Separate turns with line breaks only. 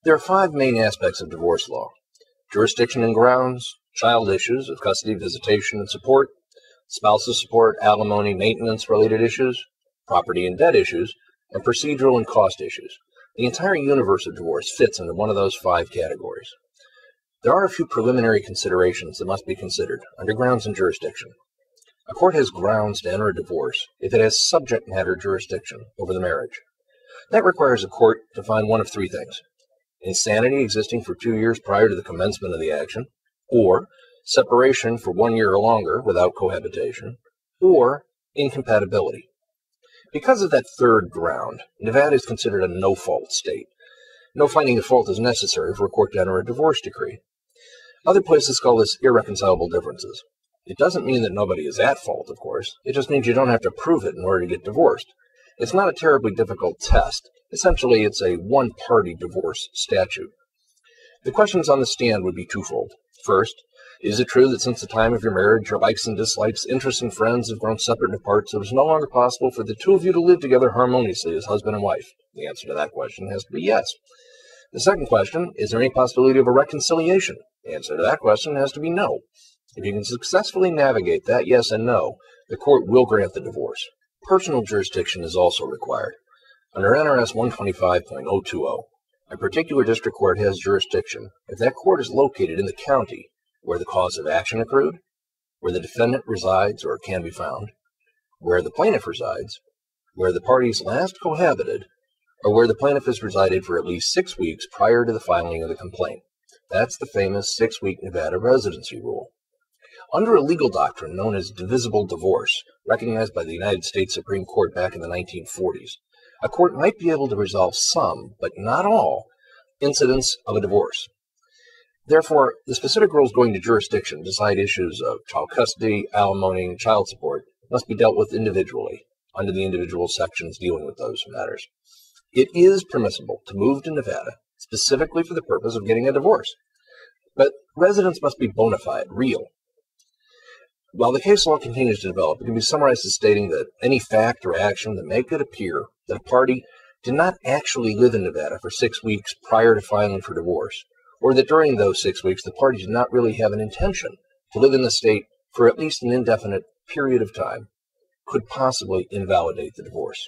There are 5 main aspects of divorce law: jurisdiction and grounds, child issues of custody, visitation, and support, spousal support, alimony, maintenance-related issues, property and debt issues, and procedural and cost issues. The entire universe of divorce fits into one of those 5 categories. There are a few preliminary considerations that must be considered under grounds and jurisdiction. A court has grounds to enter a divorce if it has subject matter jurisdiction over the marriage. That requires a court to find one of 3 things: insanity existing for 2 years prior to the commencement of the action, or separation for 1 year or longer without cohabitation, or incompatibility. Because of that third ground, Nevada is considered a no-fault state. No finding of fault is necessary for a court to enter a divorce decree. Other places call this irreconcilable differences. It doesn't mean that nobody is at fault, of course. It just means you don't have to prove it in order to get divorced. It's not a terribly difficult test. Essentially, it's a one-party divorce statute. The questions on the stand would be twofold. First, is it true that since the time of your marriage, your likes and dislikes, interests and friends have grown separate and apart, so it's no longer possible for the 2 of you to live together harmoniously as husband and wife? The answer to that question has to be yes. The second question, is there any possibility of a reconciliation? The answer to that question has to be no. If you can successfully navigate that yes and no, the court will grant the divorce. Personal jurisdiction is also required. Under NRS 125.020, a particular district court has jurisdiction if that court is located in the county where the cause of action accrued, where the defendant resides or can be found, where the plaintiff resides, where the parties last cohabited, or where the plaintiff has resided for at least 6 weeks prior to the filing of the complaint. That's the famous 6-week Nevada residency rule. Under a legal doctrine known as divisible divorce, recognized by the United States Supreme Court back in the 1940s, a court might be able to resolve some, but not all, incidents of a divorce. Therefore, the specific rules going to jurisdiction decide issues of child custody, alimony, and child support must be dealt with individually, under the individual sections dealing with those matters. It is permissible to move to Nevada specifically for the purpose of getting a divorce, but residence must be bona fide, real. While the case law continues to develop, it can be summarized as stating that any fact or action that make it appear that a party did not actually live in Nevada for 6 weeks prior to filing for divorce, or that during those 6 weeks the party did not really have an intention to live in the state for at least an indefinite period of time, could possibly invalidate the divorce.